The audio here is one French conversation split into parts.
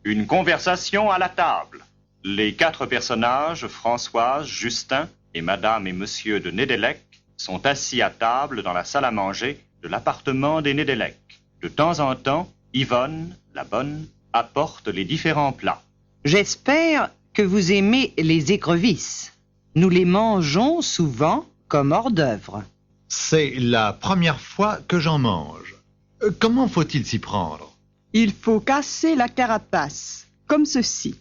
Une conversation à la table. Les 4 personnages, Françoise, Justin et Madame et Monsieur de Nédélec, sont assis à table dans la salle à manger de l'appartement des Nédélec. De temps en temps, Yvonne, la bonne, apporte les différents plats. J'espère que vous aimez les écrevisses. Nous les mangeons souvent comme hors d'œuvre. C'est la première fois que j'en mange. Comment faut-il s'y prendre? Il faut casser la carapace, comme ceci.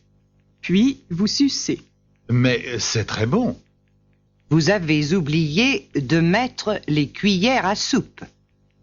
Puis vous sucez. Mais c'est très bon. Vous avez oublié de mettre les cuillères à soupe.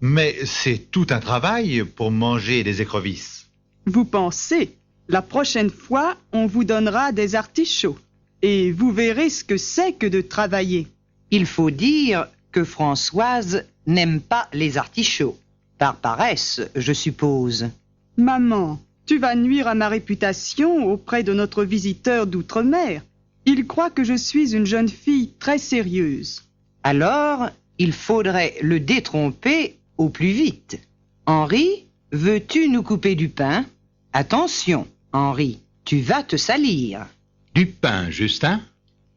Mais c'est tout un travail pour manger des écrevisses. Vous pensez, la prochaine fois, on vous donnera des artichauts. Et vous verrez ce que c'est que de travailler. Il faut dire que Françoise n'aime pas les artichauts. Par paresse, je suppose. Maman, tu vas nuire à ma réputation auprès de notre visiteur d'outre-mer. Il croit que je suis une jeune fille très sérieuse. Alors, il faudrait le détromper au plus vite. Henri, veux-tu nous couper du pain? Attention, Henri, tu vas te salir. Du pain, Justin?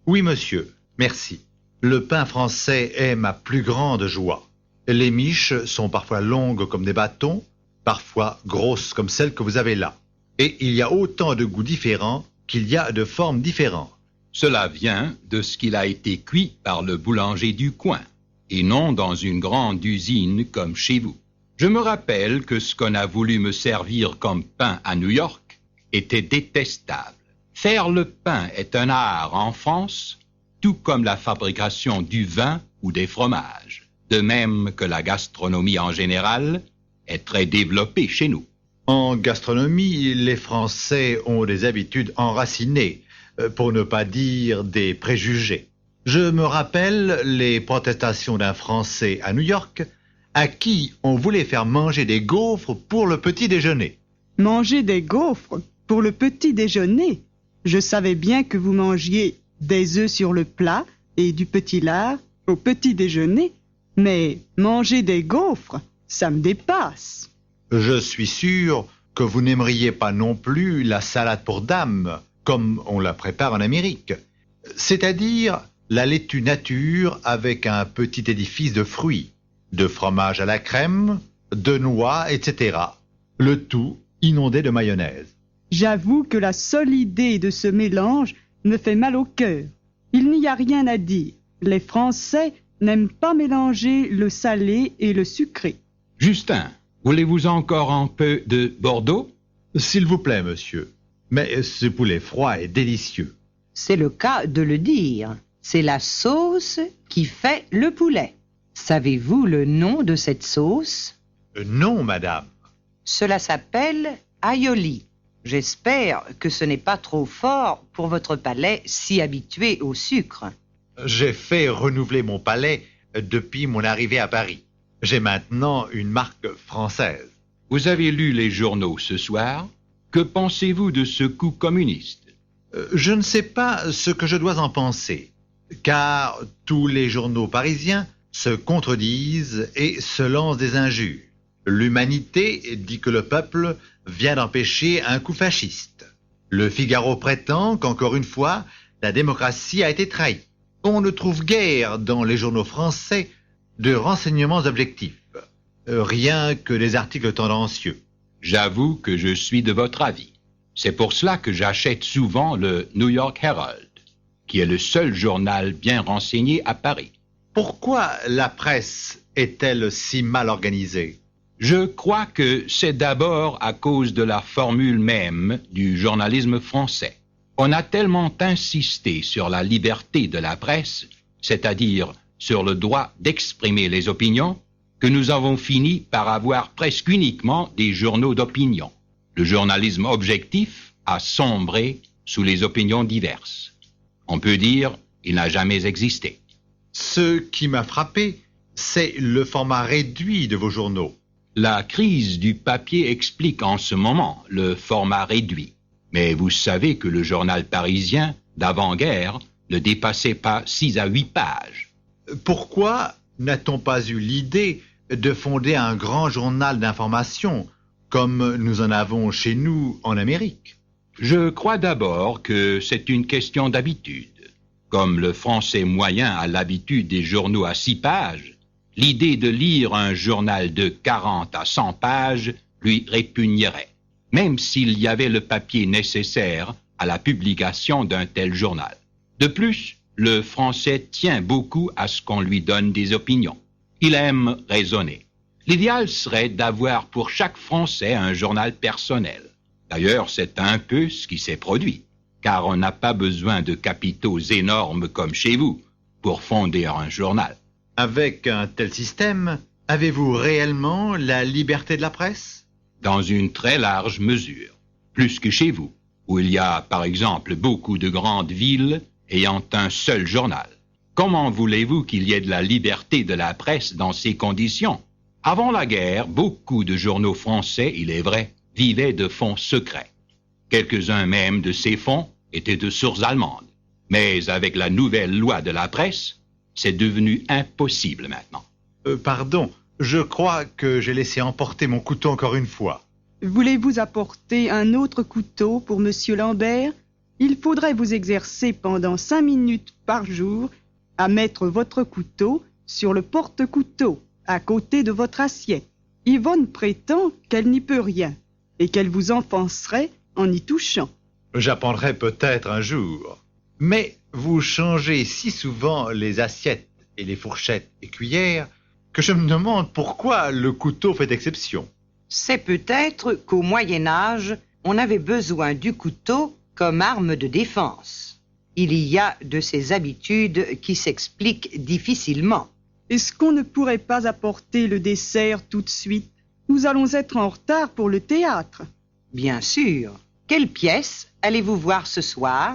Oui, monsieur, merci. Le pain français est ma plus grande joie. Les miches sont parfois longues comme des bâtons, parfois grosses comme celles que vous avez là. Et il y a autant de goûts différents qu'il y a de formes différentes. Cela vient de ce qu'il a été cuit par le boulanger du coin, et non dans une grande usine comme chez vous. Je me rappelle que ce qu'on a voulu me servir comme pain à New York était détestable. Faire le pain est un art en France, tout comme la fabrication du vin ou des fromages, de même que la gastronomie en général est très développée chez nous. En gastronomie, les Français ont des habitudes enracinées, pour ne pas dire des préjugés. Je me rappelle les protestations d'un Français à New York à qui on voulait faire manger des gaufres pour le petit déjeuner. Manger des gaufres pour le petit déjeuner? Je savais bien que vous mangiez des œufs sur le plat et du petit lard au petit déjeuner, mais manger des gaufres, ça me dépasse. Je suis sûr que vous n'aimeriez pas non plus la salade pour dames, comme on la prépare en Amérique, c'est-à-dire la laitue nature avec un petit édifice de fruits, de fromage à la crème, de noix, etc. Le tout inondé de mayonnaise. J'avoue que la seule idée de ce mélange me fait mal au cœur. Il n'y a rien à dire. Les Français n'aiment pas mélanger le salé et le sucré. Justin, voulez-vous encore un peu de Bordeaux? S'il vous plaît, monsieur. Mais ce poulet froid est délicieux. C'est le cas de le dire. C'est la sauce qui fait le poulet. Savez-vous le nom de cette sauce? Non, madame. Cela s'appelle aioli. J'espère que ce n'est pas trop fort pour votre palais si habitué au sucre. J'ai fait renouveler mon palais depuis mon arrivée à Paris. J'ai maintenant une marque française. Vous avez lu les journaux ce soir? Que pensez-vous de ce coup communiste? Je ne sais pas ce que je dois en penser, car tous les journaux parisiens se contredisent et se lancent des injures. L'Humanité dit que le peuple vient d'empêcher un coup fasciste. Le Figaro prétend qu'encore une fois, la démocratie a été trahie. On ne trouve guère dans les journaux français de renseignements objectifs, rien que des articles tendancieux. J'avoue que je suis de votre avis. C'est pour cela que j'achète souvent le New York Herald, qui est le seul journal bien renseigné à Paris. Pourquoi la presse est-elle si mal organisée? Je crois que c'est d'abord à cause de la formule même du journalisme français. On a tellement insisté sur la liberté de la presse, c'est-à-dire sur le droit d'exprimer les opinions, que nous avons fini par avoir presque uniquement des journaux d'opinion. Le journalisme objectif a sombré sous les opinions diverses. On peut dire qu'il n'a jamais existé. Ce qui m'a frappé, c'est le format réduit de vos journaux. La crise du papier explique en ce moment le format réduit. Mais vous savez que le journal parisien d'avant-guerre ne dépassait pas 6 à 8 pages. Pourquoi n'a-t-on pas eu l'idée de fonder un grand journal d'information, comme nous en avons chez nous en Amérique? Je crois d'abord que c'est une question d'habitude. Comme le français moyen a l'habitude des journaux à 6 pages, l'idée de lire un journal de 40 à 100 pages lui répugnerait, même s'il y avait le papier nécessaire à la publication d'un tel journal. De plus, le français tient beaucoup à ce qu'on lui donne des opinions. Il aime raisonner. L'idéal serait d'avoir pour chaque Français un journal personnel. D'ailleurs, c'est un peu ce qui s'est produit, car on n'a pas besoin de capitaux énormes comme chez vous pour fonder un journal. Avec un tel système, avez-vous réellement la liberté de la presse? Dans une très large mesure, plus que chez vous, où il y a par exemple beaucoup de grandes villes ayant un seul journal. Comment voulez-vous qu'il y ait de la liberté de la presse dans ces conditions? Avant la guerre, beaucoup de journaux français, il est vrai, vivaient de fonds secrets. Quelques-uns même de ces fonds étaient de sources allemandes. Mais avec la nouvelle loi de la presse, c'est devenu impossible maintenant. Pardon, je crois que j'ai laissé emporter mon couteau encore une fois. Voulez-vous apporter un autre couteau pour Monsieur Lambert? Il faudrait vous exercer pendant 5 minutes par jour à mettre votre couteau sur le porte-couteau, à côté de votre assiette. Yvonne prétend qu'elle n'y peut rien et qu'elle vous enfoncerait en y touchant. J'apprendrai peut-être un jour. Mais vous changez si souvent les assiettes et les fourchettes et cuillères que je me demande pourquoi le couteau fait exception. C'est peut-être qu'au Moyen Âge, on avait besoin du couteau comme arme de défense. Il y a de ces habitudes qui s'expliquent difficilement. Est-ce qu'on ne pourrait pas apporter le dessert tout de suite? Nous allons être en retard pour le théâtre. Bien sûr. Quelle pièce allez-vous voir ce soir?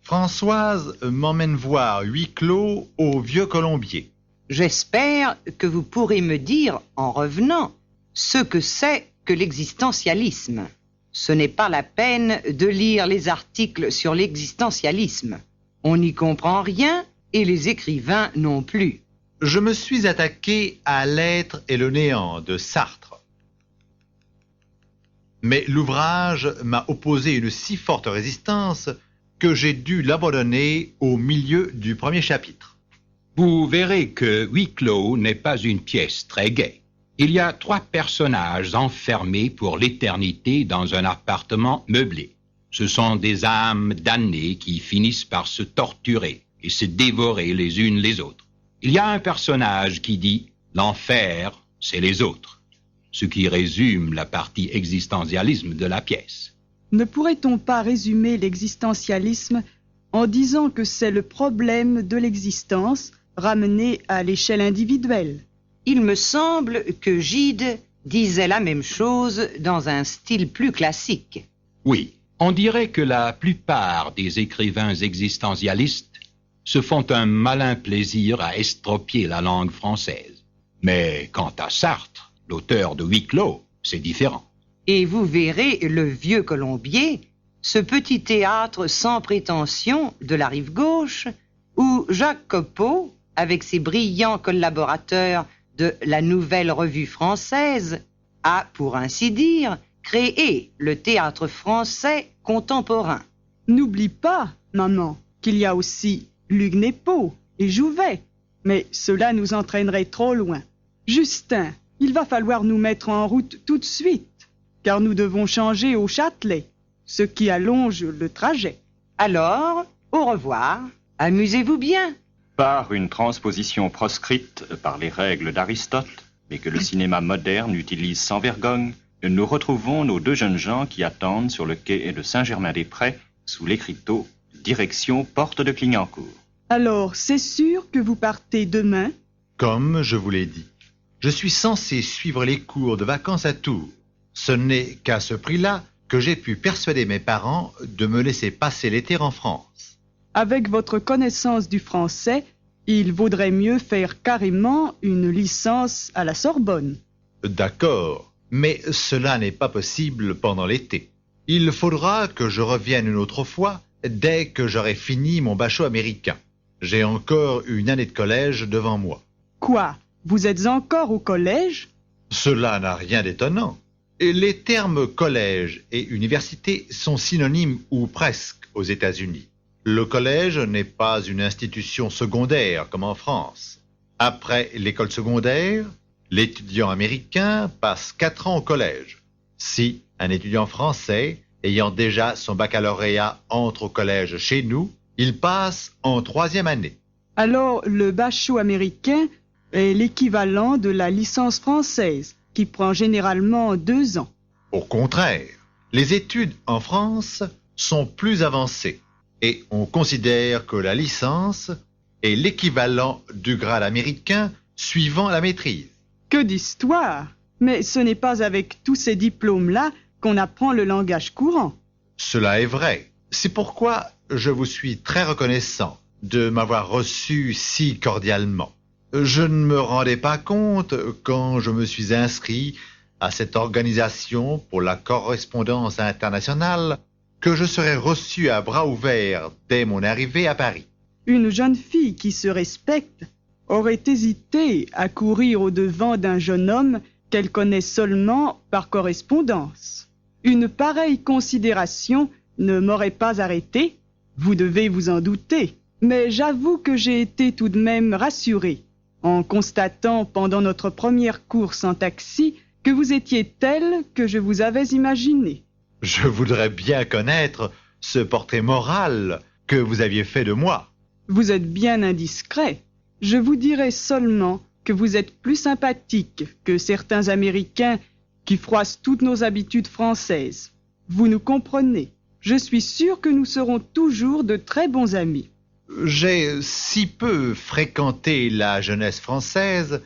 Françoise m'emmène voir Huis clos au Vieux Colombier. J'espère que vous pourrez me dire, en revenant, ce que c'est que l'existentialisme. Ce n'est pas la peine de lire les articles sur l'existentialisme. On n'y comprend rien et les écrivains non plus. Je me suis attaqué à L'être et le néant de Sartre. Mais l'ouvrage m'a opposé une si forte résistance que j'ai dû l'abandonner au milieu du premier chapitre. Vous verrez que Huis clos n'est pas une pièce très gaie. Il y a 3 personnages enfermés pour l'éternité dans un appartement meublé. Ce sont des âmes damnées qui finissent par se torturer et se dévorer les unes les autres. Il y a un personnage qui dit « l'enfer, c'est les autres », ce qui résume la partie existentialisme de la pièce. Ne pourrait-on pas résumer l'existentialisme en disant que c'est le problème de l'existence ramené à l'échelle individuelle? Il me semble que Gide disait la même chose dans un style plus classique. Oui, on dirait que la plupart des écrivains existentialistes se font un malin plaisir à estropier la langue française. Mais quant à Sartre, l'auteur de Huis clos, c'est différent. Et vous verrez le Vieux Colombier, ce petit théâtre sans prétention de la rive gauche, où Jacques Copeau, avec ses brillants collaborateurs de la Nouvelle Revue Française, a, pour ainsi dire, créé le théâtre français contemporain. N'oublie pas, maman, qu'il y a aussi Luc Nepot et Jouvet, mais cela nous entraînerait trop loin. Justin, il va falloir nous mettre en route tout de suite, car nous devons changer au Châtelet, ce qui allonge le trajet. Alors, au revoir, amusez-vous bien. Par une transposition proscrite par les règles d'Aristote, mais que le cinéma moderne utilise sans vergogne, nous retrouvons nos 2 jeunes gens qui attendent sur le quai de Saint-Germain-des-Prés sous l'écriteau « Direction Porte de Clignancourt ». Alors, c'est sûr que vous partez demain? Comme je vous l'ai dit, je suis censé suivre les cours de vacances à Tours. Ce n'est qu'à ce prix-là que j'ai pu persuader mes parents de me laisser passer l'été en France. Avec votre connaissance du français, il vaudrait mieux faire carrément une licence à la Sorbonne. D'accord, mais cela n'est pas possible pendant l'été. Il faudra que je revienne une autre fois dès que j'aurai fini mon bachot américain. J'ai encore une année de collège devant moi. Quoi? Vous êtes encore au collège? Cela n'a rien d'étonnant. Et les termes collège et université sont synonymes ou presque aux États-Unis. Le collège n'est pas une institution secondaire comme en France. Après l'école secondaire, l'étudiant américain passe 4 ans au collège. Si un étudiant français ayant déjà son baccalauréat entre au collège chez nous, il passe en 3e année. Alors, le bachot américain est l'équivalent de la licence française, qui prend généralement 2 ans. Au contraire, les études en France sont plus avancées et on considère que la licence est l'équivalent du grade américain suivant la maîtrise. Que d'histoire! Mais ce n'est pas avec tous ces diplômes-là qu'on apprend le langage courant. Cela est vrai. C'est pourquoi je vous suis très reconnaissant de m'avoir reçu si cordialement. Je ne me rendais pas compte, quand je me suis inscrit à cette organisation pour la correspondance internationale, que je serais reçu à bras ouverts dès mon arrivée à Paris. Une jeune fille qui se respecte aurait hésité à courir au-devant d'un jeune homme qu'elle connaît seulement par correspondance. Une pareille considération ne m'aurait pas arrêté, vous devez vous en douter, mais j'avoue que j'ai été tout de même rassuré en constatant pendant notre première course en taxi que vous étiez telle que je vous avais imaginé. Je voudrais bien connaître ce portrait moral que vous aviez fait de moi. Vous êtes bien indiscret. Je vous dirai seulement que vous êtes plus sympathique que certains Américains qui froissent toutes nos habitudes françaises. Vous nous comprenez. Je suis sûr que nous serons toujours de très bons amis. J'ai si peu fréquenté la jeunesse française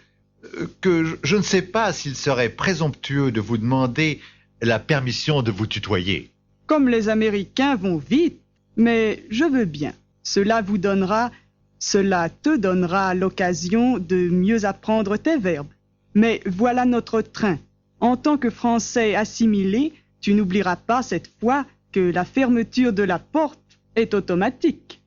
que je ne sais pas s'il serait présomptueux de vous demander la permission de vous tutoyer. Comme les Américains vont vite, mais je veux bien. Cela te donnera l'occasion de mieux apprendre tes verbes. Mais voilà notre train. En tant que Français assimilé, tu n'oublieras pas cette fois que la fermeture de la porte est automatique.